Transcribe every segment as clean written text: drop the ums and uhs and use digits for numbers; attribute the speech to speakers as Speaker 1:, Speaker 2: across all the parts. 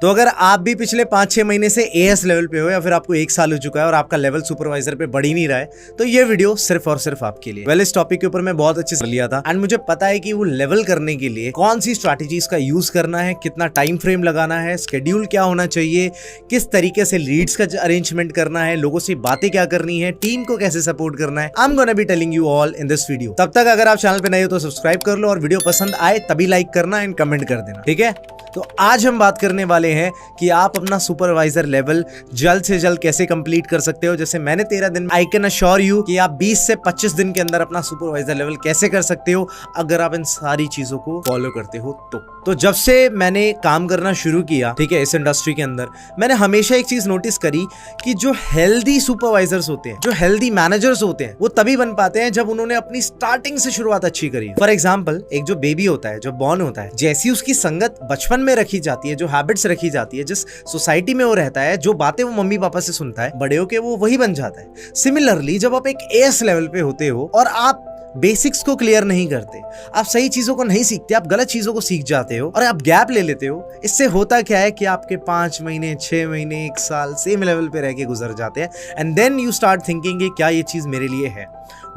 Speaker 1: तो अगर आप भी पिछले 5-6 महीने से एएस लेवल पे हो या फिर आपको 1 साल हो चुका है और आपका लेवल सुपरवाइजर पे बढ़ ही नहीं रहा है, तो ये वीडियो सिर्फ और सिर्फ आपके लिए। इस टॉपिक के ऊपर मैं बहुत अच्छे से लिया था एंड मुझे पता है कि वो लेवल करने के लिए कौन सी स्ट्रैटेजीज का यूज करना है, कितना टाइम फ्रेम लगाना है, स्केड्यूल क्या होना चाहिए, किस तरीके से लीड्स का अरेंजमेंट करना है, लोगों से बातें क्या करनी है, टीम को कैसे सपोर्ट करना है। I am gonna be telling you all in this video. तब तक अगर आप चैनल पे नए हो तो सब्सक्राइब कर लो और वीडियो पसंद आए तभी लाइक करना एंड कमेंट कर देना, ठीक है। तो आज हम बात करने वाले हैं कि आप अपना सुपरवाइजर लेवल जल्द से जल्द कैसे कंप्लीट कर सकते हो। जैसे मैंने 13 दिन, आई कैन अश्योर यू कि आप 20 से 25 दिन के अंदर अपना सुपरवाइजर लेवल कैसे कर सकते हो अगर आप इन सारी चीजों को फॉलो करते हो तो जब से मैंने काम करना शुरू किया, ठीक है, इस इंडस्ट्री के अंदर, मैंने हमेशा एक चीज नोटिस करी कि जो हेल्दी सुपरवाइजर्स होते हैं, जो हेल्दी मैनेजर्स होते हैं, वो तभी बन पाते हैं जब उन्होंने अपनी स्टार्टिंग से शुरुआत अच्छी करी। फॉर एग्जाम्पल, एक जो बेबी होता है, जो बॉर्न होता है, जैसी उसकी संगत बचपन में रखी जाती है, जो हैबिट्स रखी जाती है, जिस सोसाइटी में वो रहता है, जो बातें वो मम्मी पापा से सुनता है, बड़े होके वो वही बन जाता है। सिमिलरली जब आप एक एएस लेवल पे होते हो और आप बेसिक्स को क्लियर नहीं करते, आप सही चीजों को नहीं सीखते, आप गलत चीजों को सीख जाते हो और आप गैप ले लेते हो, इससे होता क्या है कि आपके 5 महीने, 6 महीने, 1 साल सेम लेवल पे रह के गुजर जाते हैं and then you start thinking कि क्या ये चीज मेरे लिए है।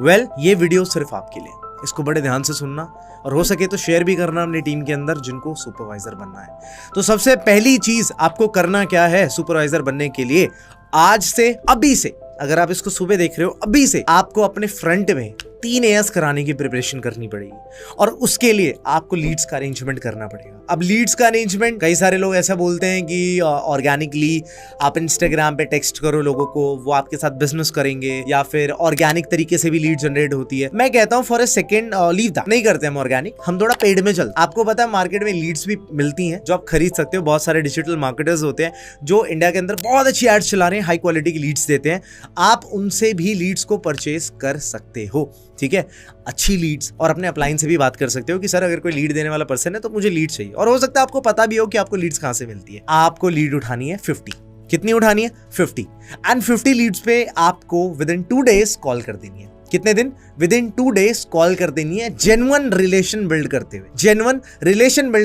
Speaker 1: वेल, ये वीडियो सिर्फ आपके लिए, इसको बड़े ध्यान से सुनना और हो सके तो शेयर भी करना अपनी टीम के अंदर जिनको सुपरवाइजर बनना है। तो सबसे पहली चीज आपको करना क्या है सुपरवाइजर बनने के लिए, आज से, अभी से, अगर आप इसको सुबह देख रहे हो, अभी से आपको अपने फ्रंट में 3 एएस कराने की प्रिपरेशन करनी पड़ेगी और उसके लिए आपको लीड्स का अरेंजमेंट करना पड़ेगा। अब लीड्स का अरेंजमेंट, कई सारे लोग ऐसा बोलते हैं कि ऑर्गेनिकली आप इंस्टाग्राम पे टेक्स्ट करो लोगों को, वो आपके साथ बिजनेस करेंगे, या फिर ऑर्गेनिक तरीके से भी लीड जनरेट होती है। मैं कहता हूँ for a second leave that, नहीं करते हम ऑर्गेनिक, हम थोड़ा पेड में चलते। आपको पता है मार्केट में लीड्स भी मिलती हैं जो आप खरीद सकते हो। बहुत सारे डिजिटल मार्केटर्स होते हैं जो इंडिया के अंदर बहुत अच्छी एड्स चला रहे हैं, हाई क्वालिटी की लीड्स देते हैं, आप उनसे भी लीड्स को परचेज कर सकते हो, ठीक है। अच्छी लीड्स, और अपने अपलाइन से भी बात कर सकते हो कि सर अगर कोई लीड देने वाला पर्सन है तो मुझे लीड चाहिए, और हो सकता है आपको पता भी हो कि आपको लीड्स कहां से मिलती है। आपको लीड उठानी है 50। कितनी उठानी है? 50। एंड 50 लीड्स पे आपको विद इन 2 डेज कॉल कर देनी है। कितने दिन? विद इन 2 डेज कॉल कर देनी है, जेन्युइन रिलेशन बिल्ड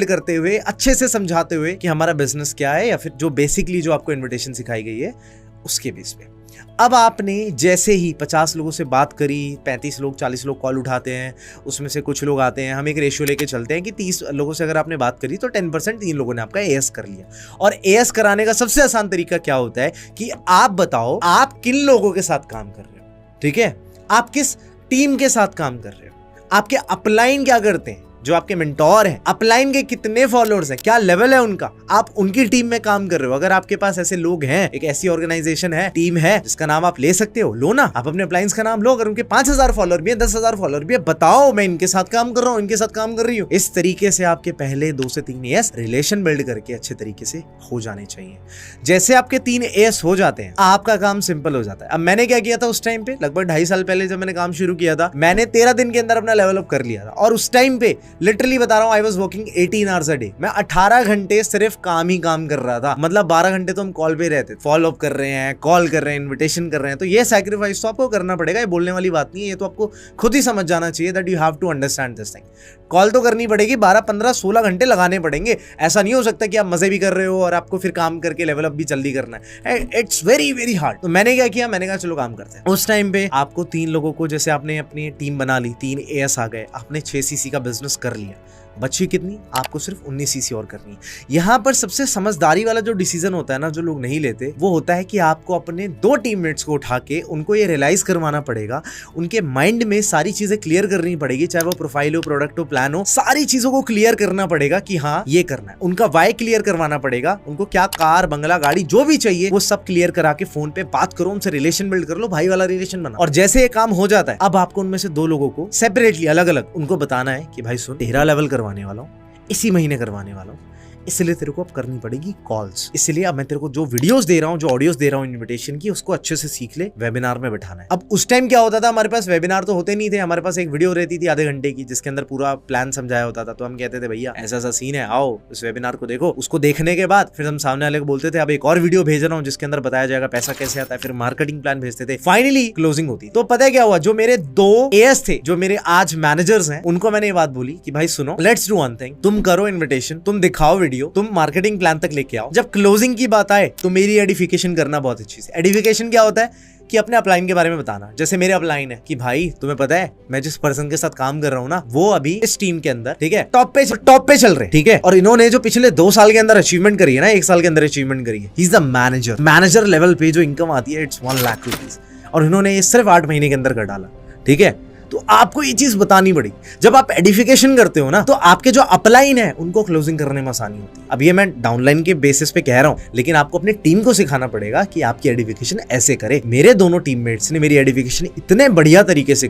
Speaker 1: करते हुए, अच्छे से समझाते हुए कि हमारा बिजनेस क्या है, या फिर जो बेसिकली जो आपको इन्विटेशन सिखाई गई है उसके बेस पे। अब आपने जैसे ही 50 लोगों से बात करी, 35 लोग, 40 लोग कॉल उठाते हैं, उसमें से कुछ लोग आते हैं, हम एक रेशियो लेके चलते हैं कि 30 लोगों से अगर आपने बात करी तो 10% 3 लोगों ने आपका एएस कर लिया। और एएस कराने का सबसे आसान तरीका क्या होता है कि आप बताओ आप किन लोगों के साथ काम कर रहे हो, ठीक है, आप किस टीम के साथ काम कर रहे हो, आपके अपलाइन क्या करते हैं, जो आपके मेंटोर हैं, अपलाइन के कितने फॉलोअर्स हैं, क्या लेवल है उनका, आप उनकी टीम में काम कर रहे हो। अगर आपके पास ऐसे लोग हैं, एक ऐसी ऑर्गेनाइजेशन है, टीम है जिसका नाम आप ले सकते हो, लो ना, आप अपने अपलाइंस का नाम लो। अगर उनके 5000 फॉलोअर भी है, 10,000 फॉलोअर भी है, बताओ मैं इनके साथ काम कर रहा हूँ, इनके साथ काम कर रही हूँ। इस तरीके से आपके पहले 2 से 3 एएस रिलेशन बिल्ड करके अच्छे तरीके से हो जाने चाहिए। जैसे आपके 3 एएस हो जाते हैं, आपका काम सिंपल हो जाता है। अब मैंने क्या किया था उस टाइम पे, लगभग 2.5 साल पहले जब मैंने काम शुरू किया था, मैंने 13 दिन के अंदर अपना लेवल अप कर लिया था। और उस टाइम पे लिटरली बता रहा हूँ, I was working 18 hours a day. मैं 18 घंटे सिर्फ काम ही काम कर रहा था, मतलब 12 घंटे तो हम कॉल पे रहते, फॉलो अप कर रहे हैं, कॉल कर रहे हैं, इन्विटेशन कर रहे हैं। तो ये सैक्रिफाइस तो आपको करना पड़ेगा, ये बोलने वाली बात नहीं है, ये तो आपको खुद ही समझ जाना चाहिए that you have to understand this thing. Call तो करनी पड़ेगी, 12, 15, 16 घंटे लगाने पड़ेंगे। ऐसा नहीं हो सकता कि आप मजे भी कर रहे हो और आपको फिर काम करके लेवल अप भी जल्दी करना है। It's very very hard. तो मैंने क्या किया, मैंने कहा चलो काम करते हैं। उस टाइम पे आपको 3 लोगों को, जैसे आपने अपनी टीम बना ली, 3 एएस आ गए, आपने 6 सीसी का बिजनेस कर लिया, बची कितनी? आपको सिर्फ 19 सीसी और करनी है। यहाँ पर सबसे समझदारी वाला जो डिसीजन होता है ना, जो लोग नहीं लेते, वो होता है कि आपको अपने 2 टीममेट्स को उठा के उनको ये रियलाइज करवाना पड़ेगा, उनके माइंड में सारी चीजें क्लियर करनी पड़ेगी, चाहे वो प्रोफाइल हो, प्रोडक्ट हो, प्लान हो, सारी चीजों को क्लियर करना पड़ेगा कि हाँ ये करना है। उनका वाई क्लियर करवाना पड़ेगा, उनको क्या कार, बंगला, गाड़ी जो भी चाहिए वो सब क्लियर करा के फोन पे बात करो, उनसे रिलेशन बिल्ड कर लो, भाई वाला रिलेशन बना। और जैसे ये काम हो जाता है, अब आपको उनमें से 2 लोगों को सेपरेटली, अलग अलग, उनको बताना है कि भाई सुन, 13 लेवल करवाने वाला हूँ, इसी महीने करवाने वाला हूँ, इसलिए तेरे को अब करनी पड़ेगी कॉल्स। इसलिए अब मैं तेरे को जो वीडियोस दे रहा हूँ, जो ऑडियोस दे रहा हूँ इनविटेशन की, उसको अच्छे से सीख ले, वेबिनार में बैठाना है। अब उस टाइम क्या होता था, हमारे पास वेबिनार तो होते नहीं थे, हमारे पास एक वीडियो रहती थी आधे घंटे की जिसके अंदर पूरा प्लान समझाया होता था। तो हम कहते थे भैया ऐसा ऐसा सीन है, आओ इस वेबिनार को देखो। उसको देखने के बाद फिर हम सामने वाले को बोलते थे अब एक और वीडियो भेज रहा हूँ जिसके अंदर बताया जाएगा पैसा कैसे आता है, फिर मार्केटिंग प्लान भेजते थे। फाइनली क्लोजिंग होती। तो पता है क्या हुआ, जो मेरे 2 एएस थे, जो मेरे आज मैनेजर्स हैं, उनको मैंने ये बात बोली कि भाई सुनो, लेट्स डू वन थिंग, तुम करो इन्विटेशन, तुम दिखाओ वीडियो वीडियो तुम मार्केटिंग प्लान तक लेके आओ, जब क्लोजिंग की बात आए तो मेरी एडिफिकेशन करना बहुत अच्छी है। एडिफिकेशन क्या होता है कि अपने अपलाइन के बारे में बताना। जैसे मेरे अपलाइन है कि भाई तुम्हें पता है मैं जिस पर्सन के साथ काम कर रहा हूँ ना, वो अभी इस टीम के अंदर, ठीक है, टॉप पे चल रहे, ठीक है, और इन्होंने जो पिछले 2 साल के अंदर अचीवमेंट करी है ना, 1 साल के अंदर अचीवमेंट करी है, he is the manager level पे जो इनकम आती है इट्स 1 लाख रुपीज, और इन्होंने ये सिर्फ 8 महीने के अंदर कर डाला, ठीक है। तो आपको ये चीज बतानी पड़ी। जब आप एडिफिकेशन करते हो ना, तो आपके जो अपलाइन है उनको क्लोजिंग करने में आसानी होती है। अब ये मैं डाउनलाइन के बेसिस पे कह रहा हूं, लेकिन आपको अपनी टीम को सिखाना पड़ेगा कि आपकी एडिफिकेशन ऐसे करे। मेरे दोनों टीममेट्स ने मेरी एडिफिकेशन इतने बढ़िया तरीके से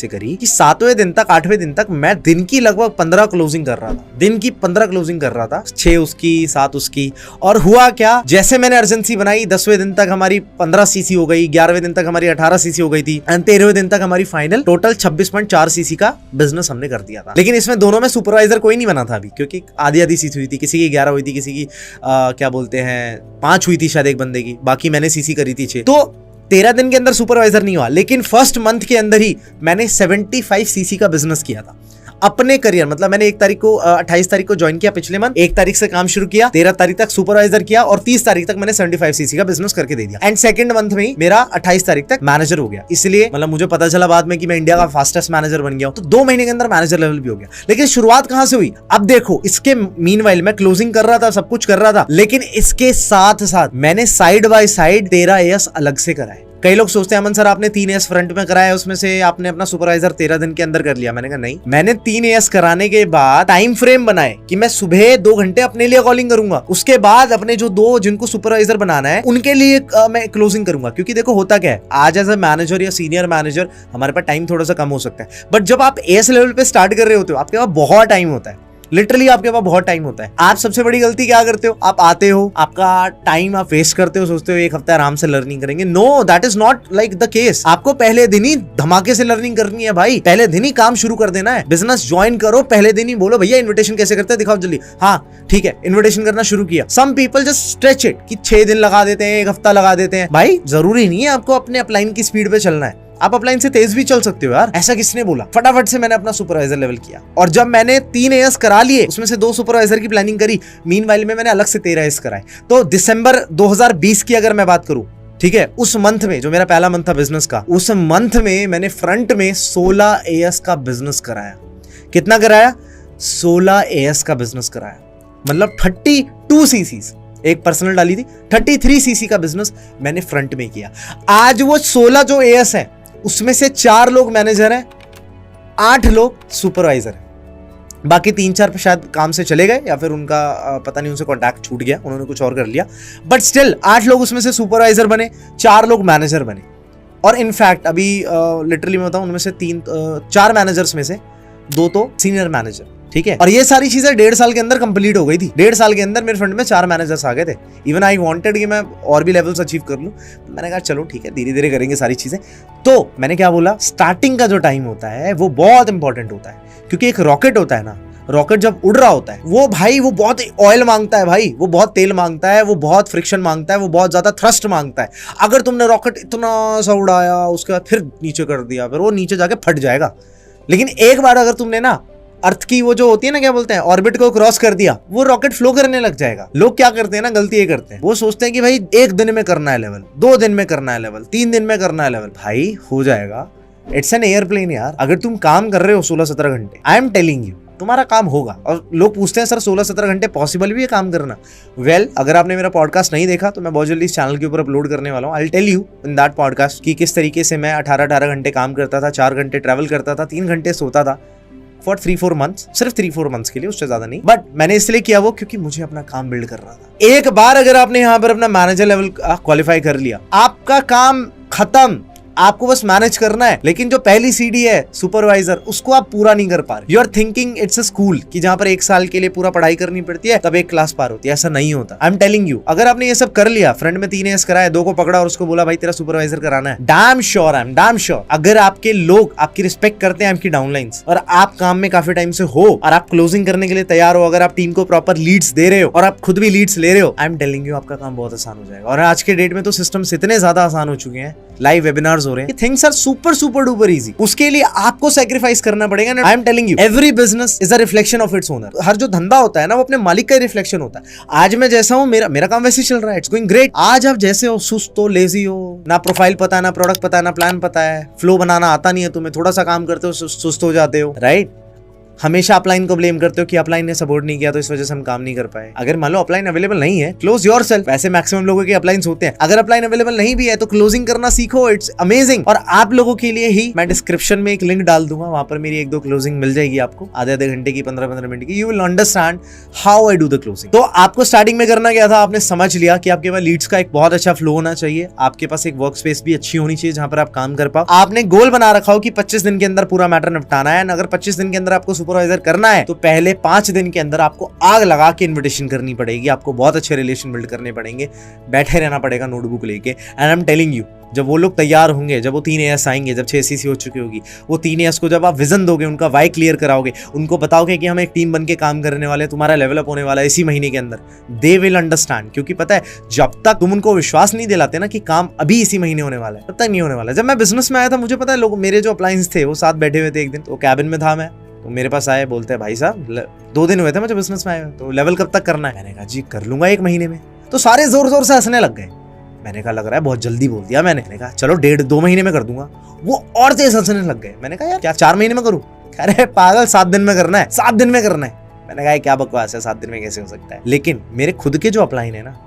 Speaker 1: करी कि 7वें दिन तक 8वें दिन तक मैं दिन की लगभग 15 क्लोजिंग कर रहा था, 6 उसकी 7 उसकी। और हुआ क्या, जैसे मैंने अर्जेंसी बनाई, 10वें दिन तक हमारी 15 सीसी हो गई, 11वें दिन तक हमारी 18 सीसी हो गई थी, एंड 13वें दिन तक हमारी टोटल 26.4 सीसी का बिजनेस हमने कर दिया था। लेकिन इसमें दोनों में सुपरवाइजर कोई नहीं बना था अभी, क्योंकि आधी सीसी हुई थी, किसी की 11 हुई थी, किसी की क्या बोलते हैं 5 हुई थी शायद एक बंदे की, बाकी मैंने सीसी करी थी 6। तो 13 दिन के अंदर सुपरवाइजर नहीं हुआ, लेकिन फर्स्ट मंथ के अंदर ही मैंने 75 सीसी का बिजनेस किया था अपने करियर। मतलब मैंने 28 तारीख को ज्वाइन किया पिछले मंथ, 1 तारीख से काम शुरू किया, 13 तारीख तक सुपरवाइजर किया, और 30 तारीख तक मैंने 75 सीसी का बिजनेस करके दे दिया। एंड सेकंड मंथ में ही मेरा 28 तारीख तक मैनेजर हो गया। इसलिए मतलब मुझे पता चला बाद में कि मैं इंडिया का फास्टेस्ट मैनेजर बन गया हूं। तो 2 महीने के अंदर मैनेजर लेवल भी हो गया। लेकिन शुरुआत कहां से हुई, अब देखो, इसके मीनवाइल मैं क्लोजिंग कर रहा था, सब कुछ कर रहा था, लेकिन इसके साथ साथ मैंने साइड बाय साइड 13 एएस अलग से कराए। कई लोग सोचते हैं अमन सर आपने 3 एएस फ्रंट में कराया, उसमें से आपने अपना सुपरवाइजर 13 दिन के अंदर कर लिया। मैंने कहा नहीं, मैंने 3 एएस कराने के बाद टाइम फ्रेम बनाए कि मैं सुबह 2 घंटे अपने लिए कॉलिंग करूंगा, उसके बाद अपने जो 2 जिनको सुपरवाइजर बनाना है उनके लिए मैं क्लोजिंग करूंगा। क्योंकि देखो होता क्या है, आज एज अ मैनेजर या सीनियर मैनेजर हमारे पास टाइम थोड़ा सा कम हो सकता है, बट जब आप एएस लेवल पे स्टार्ट कर रहे होते हो आपके पास बहुत टाइम होता है, लिटरली आपके पास बहुत टाइम होता है। आप सबसे बड़ी गलती क्या करते हो, आप आते हो, आपका टाइम आप वेस्ट करते हो, सोचते हो 1 हफ्ता आराम से लर्निंग करेंगे। No, that is not like the case. आपको पहले दिन ही धमाके से लर्निंग करनी है भाई, पहले दिन ही काम शुरू कर देना है। बिजनेस ज्वाइन करो, पहले दिन ही बोलो भैया इन्विटेशन कैसे करते हैं दिखाओ जल्दी। हाँ ठीक है, इन्विटेशन करना शुरू किया। Some people just stretch it कि 6 दिन लगा देते हैं, 1 हफ्ता लगा देते हैं। भाई जरूरी नहीं है आपको अपने अपलाइन की स्पीड पे चलना है, आप अपलाइन से तेज भी चल सकते हो यार, ऐसा किसने बोला। फटाफट से मैंने अपना सुपरवाइजर लेवल किया, और जब मैंने 3 एएस करा लिए, उसमें से 2 सुपरवाइजर की प्लानिंग करी, मीनवाइल में मैंने अलग से 13 एएस कराए। तो दिसंबर 2020 की अगर मैं बात करूं, ठीक है, उस मंथ में जो मेरा पहला मंथ था बिजनेस का, उस मंथ में मैंने फ्रंट में 16 एएस का बिजनेस कराया। कितना कराया, 16 एएस का बिजनेस कराया, मतलब 32 सीसीज एक पर्सनल डाली थी, 33 सीसी का बिजनेस मैंने फ्रंट में किया। आज वो 16 जो एएस है उसमें से 4 लोग मैनेजर हैं, 8 लोग सुपरवाइजर हैं, बाकी 3-4 शायद काम से चले गए या फिर उनका पता नहीं, उनसे कॉन्टैक्ट छूट गया, उन्होंने कुछ और कर लिया, बट स्टिल 8 लोग उसमें से सुपरवाइजर बने, 4 लोग मैनेजर बने। और इनफैक्ट अभी लिटरली मैं बताऊं, उनमें से 4 मैनेजर्स में से 2 तो सीनियर मैनेजर, ठीक है। और ये सारी चीजें 1.5 साल के अंदर कंप्लीट हो गई थी। 1.5 साल के अंदर मेरे फ्रंट में 4 मैनेजर्स आ गए थे। इवन आई वांटेड कि मैं और भी लेवल्स अचीव कर लूं, मैंने कहा चलो ठीक है, धीरे धीरे करेंगे सारी चीजें। तो मैंने क्या बोला, स्टार्टिंग का जो टाइम होता है वो बहुत इंपॉर्टेंट होता है, क्योंकि एक रॉकेट होता है ना, रॉकेट जब उड़ रहा होता है वो भाई वो बहुत ऑयल मांगता है भाई, वो बहुत तेल मांगता है, वो बहुत फ्रिक्शन मांगता है, वो बहुत ज्यादा थ्रस्ट मांगता है। अगर तुमने रॉकेट इतना सा उड़ाया, उसके बाद फिर नीचे कर दिया, फिर वो नीचे जाके फट जाएगा। लेकिन एक बार अगर तुमने ना अर्थ की वो जो होती है ना, क्या बोलते हैं, ऑर्बिट को क्रॉस कर दिया, वो रॉकेट फ्लो करने लग जाएगा। लोग क्या करते हैं ना, गलती ये करते हैं, वो सोचते हैं कि भाई 1 दिन में करना है लेवल, 2 दिन में करना है लेवल, 3 दिन में करना है लेवल। भाई हो जाएगा, इट्स एन एयरप्लेन यार। अगर तुम काम कर रहे हो 16-17 घंटे, आई एम टेलिंग यू तुम्हारा काम होगा। और लोग पूछते हैं सर 16-17 घंटे पॉसिबल भी है काम करना। वेल, अगर आपने मेरा पॉडकास्ट नहीं देखा तो मैं बहुत जल्दी इस चैनल के ऊपर अपलोड करने वाला हूँ। I will tell you in that podcast कि किस तरीके से मैं 18-18 घंटे काम करता था, 4 घंटे ट्रैवल करता था, 3 घंटे सोता था फॉर 3-4 मंथ्स, सिर्फ 3-4 मंथ्स के लिए, उससे ज्यादा नहीं। बट मैंने इसलिए किया वो क्योंकि मुझे अपना काम बिल्ड कर रहा था। एक बार अगर आपने यहाँ पर अपना मैनेजर लेवल क्वालिफाई कर लिया, आपका काम खत्म, आपको बस मैनेज करना है। लेकिन जो पहली सीढ़ी है सुपरवाइजर, उसको आप पूरा नहीं कर पा रहे। You are thinking it's a school कि जहां पर 1 साल के लिए पूरा पढ़ाई करनी पड़ती है तब एक क्लास पार होती है, ऐसा नहीं होता। आई एम टेलिंग यू, अगर आपने ये सब कर लिया, फ्रंट में 3 एएस कराया, 2 को पकड़ा और उसको बोला भाई तेरा सुपरवाइजर कराना है, damn sure, I am damn sure, अगर आपके लोग आपकी रिस्पेक्ट करते हैं, आपकी डाउनलाइंस, और आप काम में काफी टाइम से हो और आप क्लोजिंग करने के लिए तैयार हो, अगर आप टीम को प्रॉपर लीड्स दे रहे हो और आप खुद भी लीड्स ले रहे हो, आई एम टेलिंग यू आपका काम बहुत आसान हो जाएगा। और आज के डेट में तो सिस्टम्स इतने ज्यादा आसान हो चुके हैं, लाइव वेबिनार्स हो रहे हैं, things are super super duper easy. उसके लिए आपको सैक्रिफाइस करना पड़ेगा। I am telling you, every business is a reflection of its owner. हर जो धंधा होता है ना, वो अपने मालिक का रिफ्लेक्शन होता है। आज मैं जैसा हूं, मेरा काम वैसे चल रहा है, इट्स गोइंग ग्रेट। आज आप जैसे हो, सुस्त हो, लेजी हो, ना प्रोफाइल पता है, ना प्रोडक्ट पता है, ना प्लान पता है, फ्लो बनाना आता नहीं है तुम्हें, थोड़ा सा काम करते हो सुस्त हो जाते हो, राइट? हमेशा अपलाइन को ब्लेम करते हो कि अपलाइन ने सपोर्ट नहीं किया तो इस वजह से हम काम नहीं कर पाए। अगर मान लो अपलाइन अवेलेबल नहीं है, क्लोज योरसेल्फ। वैसे मैक्सिमम लोगों के अपलाइंस होते हैं। अगर अपलाइन अवेलेबल नहीं भी है तो क्लोजिंग करना सीखो, इट्स अमेजिंग। और आप लोगों के लिए ही मैं डिस्क्रिप्शन में एक लिंक डाल दूंगा, वहां पर मेरी 1-2 क्लोजिंग मिल जाएगी आपको, आधे घंटे की, 15-15 मिनट की। You will understand how I do the closing. तो आपको स्टार्टिंग में करना क्या था, आपने समझ लिया कि आपके पास लीड्स का एक बहुत अच्छा फ्लो होना चाहिए, आपके पास एक वर्क स्पेस भी अच्छी होनी चाहिए जहां पर आप काम कर पाओ। आपने गोल बना रखा हो कि 25 दिन के अंदर पूरा मैटर निपटाना है। अगर 25 दिन के अंदर आपको सुपरवाइजर करना है तो पहले 5 दिन के अंदर आपको आग लगा के इन्विटेशन करनी पड़ेगी, आपको बहुत अच्छे रिलेशन बिल्ड करने पड़ेंगे, बैठे रहना पड़ेगा नोटबुक लेके। And I am telling you, जब वो लोग तैयार होंगे, जब वो 3 AS आएंगे, जब 6 CC हो चुकी होगी, वो 3 AS को जब आप विजन दोगे, उनका वाई क्लियर कराओगे, उनको बताओगे कि हम एक टीम बन के काम करने वाले, तुम्हारा लेवल अप होने वाला है इसी महीने के अंदर, दे विल अंडरस्टैंड। क्योंकि पता है, जब तक तुम उनको विश्वास नहीं दिलाते ना कि काम अभी इसी महीने होने वाला है, तब तक नहीं होने वाला। जब मैं बिजनेस में आया था, मुझे पता है, लोग मेरे जो अपलायंस थे वो साथ बैठे हुए थे। एक दिन तो कैबिन में था मैं, तो मेरे पास आए, बोलते हैं भाई साहब 2 दिन हुए थे मुझे बिजनेस में आए, तो लेवल कब तक करना है? मैंने कहा जी कर लूंगा 1 महीने में। तो सारे जोर जोर से हंसने लग गए। मैंने कहा लग रहा है बहुत जल्दी बोल दिया। मैंने कहा चलो 1.5-2 महीने में कर दूंगा। वो और तेज हंसने लग गए। मैंने कहा यार क्या 4 महीने में करूं? अरे पागल, 7 दिन में करना है, 7 दिन में करना है। मैंने कहा क्या बकवास है, 7 दिन में कैसे हो सकता है? लेकिन मेरे खुद के जो अपलाइन है ना,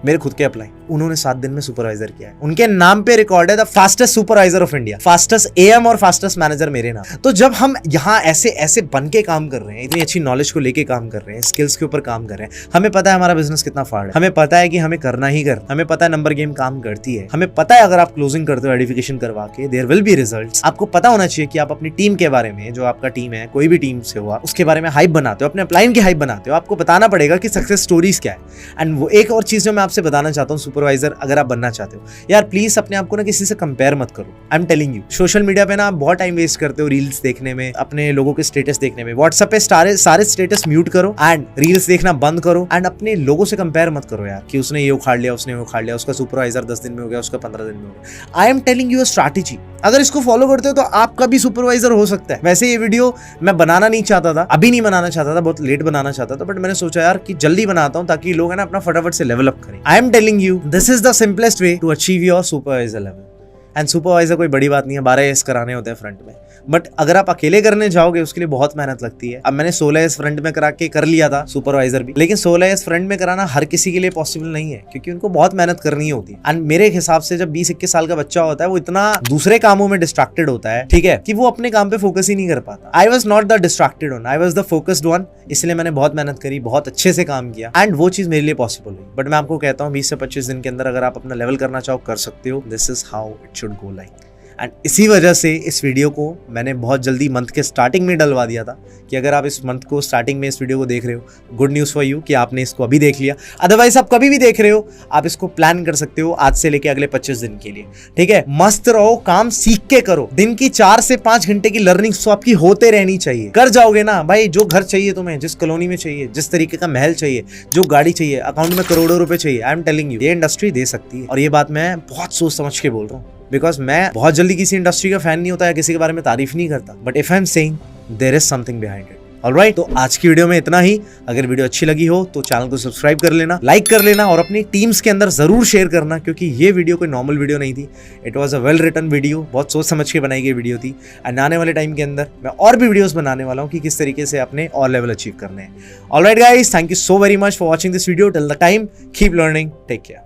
Speaker 1: मेरे खुद के अपलाइन, उन्होंने 7 दिन में सुपरवाइजर किया है। उनके नाम पे रिकॉर्ड है the fastest supervisor of India, fastest AM और फास्टेस्ट मैनेजर मेरे नाम। तो जब हम यहाँ ऐसे बन के काम कर रहे हैं, इतनी अच्छी नॉलेज को लेके काम कर रहे हैं, स्किल्स के ऊपर काम कर रहे हैं, हमें पता है हमारा बिजनेस कितना फाड़ है, हमें पता है कि हमें करना ही करना, हमें पता है नंबर गेम काम करती है, हमें पता है अगर आप क्लोजिंग करते हो एडिफिकेशन करवा के, देयर विल बी रिजल्ट्स। आपको पता होना चाहिए कि आप अपनी टीम के बारे में, जो आपका टीम है, कोई भी टीम से हुआ, उसके बारे में हाइप बनाते हो, अपने अपलाइन की हाइप बनाते हो। आपको बताना पड़ेगा कि सक्सेस स्टोरीज क्या है। एंड वो एक और चीज जो मैं आपसे बताना चाहता हूँ, सुपरवाइजर अगर आप बनना चाहते हो, यार प्लीज अपने आप को ना किसी से कंपेयर मत करो। आई am telling you, social media पे ना आप बहुत टाइम वेस्ट करते हो रील्स देखने में, अपने लोगों के स्टेटस देखने में। व्हाट्सएप पे सारे स्टेटस म्यूट करो एंड रील्स देखना बंद करो। एंड अपने लोगों से कंपेयर मत करो यार कि उसने ये उखाड़ लिया, उसने वो उखाड़ लिया, उसका सुपरवाइजर 10 दिन में हो गया, उसका 15 दिन में हो गया। आई am telling you a strategy, अगर इसको फॉलो करते हो तो आपका भी सुपरवाइजर हो सकता है। वैसे ये वीडियो मैं बनाना नहीं चाहता था, अभी नहीं बनाना चाहता था, बहुत लेट बनाना चाहता था, बट मैंने सोचा यार कि जल्दी बनाता हूं ताकि लोग है ना अपना फटाफट से लेवल अप करें। I am telling you, this is the simplest way to achieve your supervisor level. And supervisor कोई बड़ी बात नहीं है, 12 AS कराने होते हैं फ्रंट में, बट अगर आप अकेले करने जाओगे उसके लिए बहुत मेहनत लगती है। अब मैंने 16 AS फ्रंट में करा के कर लिया था सुपरवाइजर भी, लेकिन 16 AS फ्रंट में कराना हर किसी के लिए पॉसिबल नहीं है, क्योंकि उनको बहुत मेहनत करनी होती है। एंड मेरे हिसाब से जब 20-21 साल का बच्चा होता है, वो इतना दूसरे कामों में डिस्ट्रैक्टेड होता है, ठीक है, कि वो अपने काम पे फोकस ही नहीं कर पाता। I was not the distracted one, I was the focused one. इसलिए मैंने बहुत मेहनत करी, बहुत अच्छे से काम किया, एंड वो चीज मेरे लिए पॉसिबल हुई। बट मैं आपको कहता हूँ 20 से 25 दिन के अंदर अगर आप अपना लेवल करना चाहो, कर सकते हो। This is how it should go like. And इसी वजह से इस वीडियो को मैंने बहुत जल्दी मंथ के स्टार्टिंग में डलवा दिया था कि अगर आप इस मंथ को स्टार्टिंग में इस वीडियो को देख रहे हो, गुड न्यूज़ फॉर यू कि आपने इसको अभी देख लिया। अदरवाइज आप कभी भी देख रहे हो, आप इसको प्लान कर सकते हो आज से लेके अगले 25 दिन के लिए, ठीक है। मस्त रहो, काम सीख के करो। दिन की 4 से 5 घंटे की लर्निंग तो आपकी होते रहनी चाहिए। कर जाओगे ना भाई, जो घर चाहिए तुम्हें, जिस कॉलोनी में चाहिए, जिस तरीके का महल चाहिए, जो गाड़ी चाहिए, अकाउंट में करोड़ों रुपए चाहिए, आई एम टेलिंग यू, ये इंडस्ट्री दे सकती है। और ये बात मैं बहुत सोच समझ के बोल रहा हूँ, बिकॉज मैं बहुत जल्दी किसी इंडस्ट्री का फैन नहीं होता या किसी के बारे में तारीफ नहीं करता, but if I am saying there is something behind it. Alright, तो आज की वीडियो में इतना ही। अगर वीडियो अच्छी लगी हो तो चैनल को सब्सक्राइब कर लेना, लाइक कर लेना और अपनी टीम्स के अंदर जरूर शेयर करना, क्योंकि ये वीडियो कोई नॉर्मल वीडियो नहीं थी। It was a well written video, बहुत सोच समझ के बनाई गई वीडियो थी। एंड आने वाले टाइम के अंदर मैं और भी वीडियोस बनाने वाला हूँ कि किस तरीके से अपने और लेवल अचीव करने हैं। Alright guys, thank you so very much for watching this video. Till the time, keep learning, take care.